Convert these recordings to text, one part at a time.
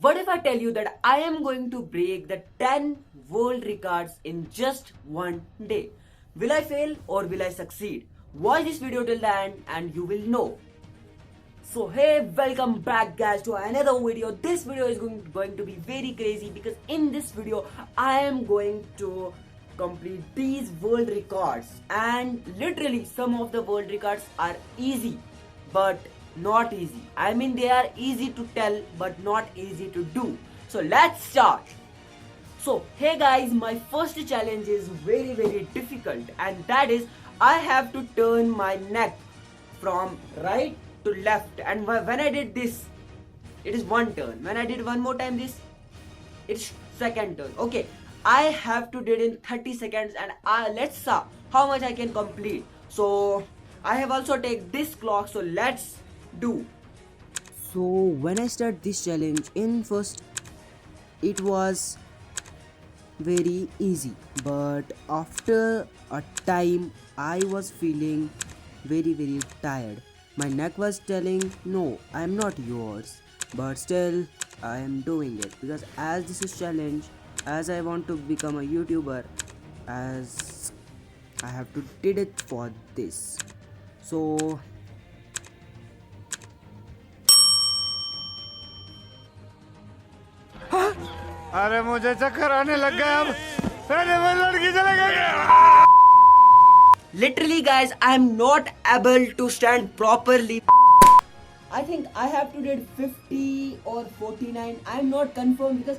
What if I tell you that I am going to break the 10 world records in just one day? Will I fail or will I succeed? Watch this video till the end and you will know. So hey, welcome back guys to another video. This video is going to be very crazy because in this video I am going to complete these world records, and literally some of the world records are easy but not easy. I mean, they are easy to tell but not easy to do. So let's start. So hey guys, my first challenge is very difficult, and that is I have to turn my neck from right to left, and when I did this it is one turn. When I did one more time this, it's second turn. Okay, I have to do it in 30 seconds, and let's see how much I can complete. So I have also take this clock, so let's do. So when I start this challenge in first, it was very easy, but after a time I was feeling very tired. My neck was telling no, I am not yours, but still I am doing it because as this is challenge, as I want to become a YouTuber, as I have to did it for this. So अरे मुझे चक्कर आने लग गया अब। अरे वो लड़की चले गई। Literally guys, I am not able to stand properly. I think I have to do 50 or 49. I am not confirmed because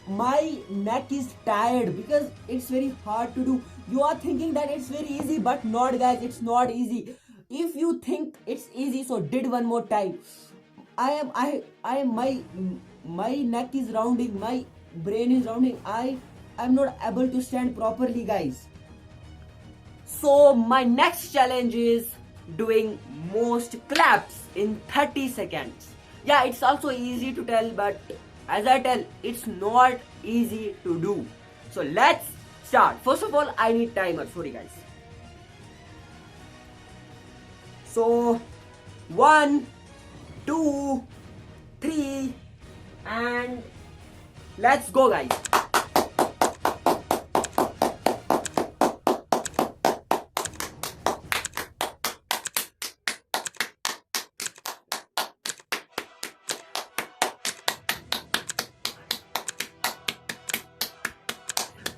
my neck is tired because it's very hard to do. You are thinking that it's very easy, but not guys, it's not easy. If you think it's easy, so did one more time. My neck is rounding, my brain is rounding. I'm not able to stand properly guys. So my next challenge is doing most claps in 30 seconds. Yeah, it's also easy to tell, but as I tell, it's not easy to do. So let's start. First of all, I need timer. Sorry guys. So 1, 2, 3, and let's go guys.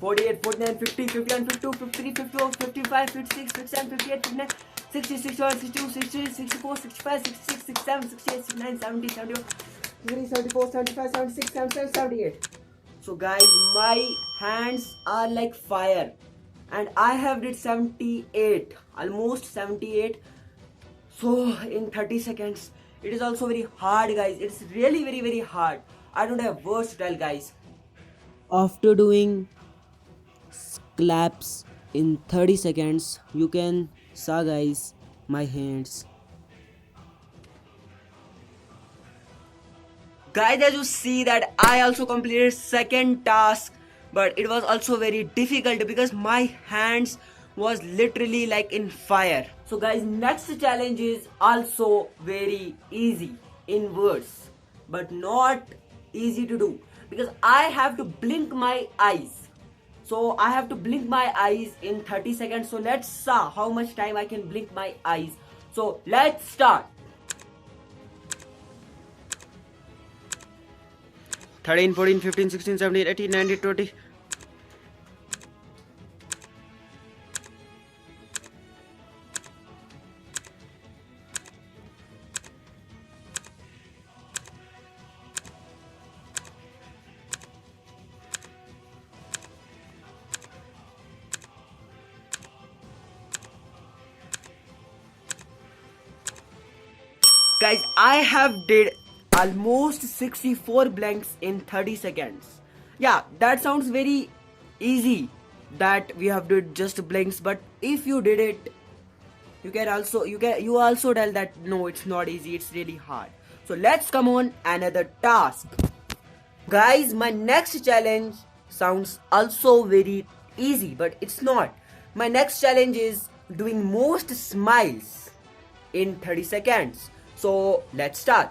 Forty-eight, 49, 50, 51, 52, 53, 54, 55, 56, 57, 58, 59, 60, 61, 62, 63, 64, 65, 66, 67, 68, 69, 70, 71, 73, 74, 75, 76, 77, 78. So guys, my hands are like fire, and I have did 78, almost 78. So in 30 seconds, it is also very hard guys. It's really very hard. I don't have words to tell guys. after doing claps in 30 seconds, you can saw guys my hands. Guys, as you see that I also completed second task, but it was also very difficult because my hands was literally like in fire. So guys, next challenge is also very easy in words, but not easy to do because I have to blink my eyes. So I have to blink my eyes in 30 seconds. So let's see how much time I can blink my eyes. So let's start. 13, 14, 15, 16, 17, 18, 19, 20. Guys, I have did almost 64 blanks in 30 seconds. Yeah, that sounds very easy that we have did just blanks, but if you did it, you also tell that no, it's not easy, it's really hard. So let's come on another task. Guys, my next challenge sounds also very easy, but it's not. My next challenge is doing most smiles in 30 seconds. So let's start.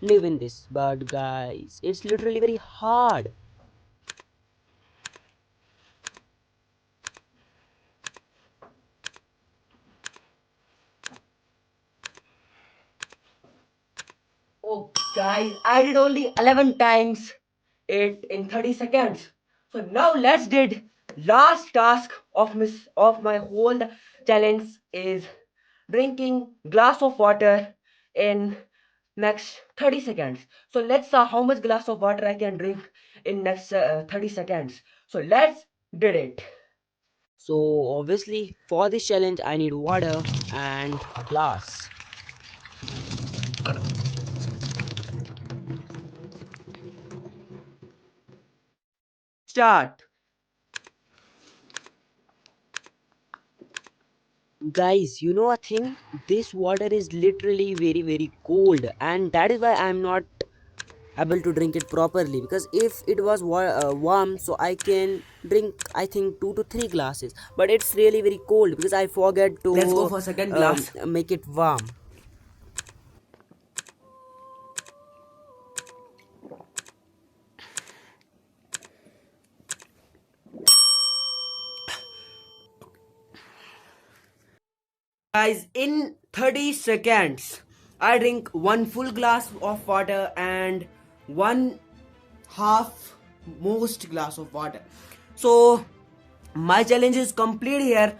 live in this. But guys, it's literally very hard. Oh, guys, I did only 11 times it in 30 seconds. So now let's did last task of my whole challenge is drinking glass of water in next 30 seconds. So let's see how much glass of water I can drink in next 30 seconds. So let's did it. So obviously for this challenge I need water and a glass. Start. Guys, you know a thing? This water is literally very cold, and that is why I'm not able to drink it properly. Because if it was warm, so I can drink, I think, 2 to 3 glasses. But it's really very cold because I forget to Let's go for second glass. make it warm. Guys, in 30 seconds, I drink one full glass of water and one half most glass of water. So, my challenge is complete here.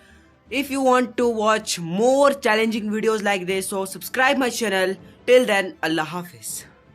If you want to watch more challenging videos like this, so subscribe my channel. Till then, Allah Hafiz.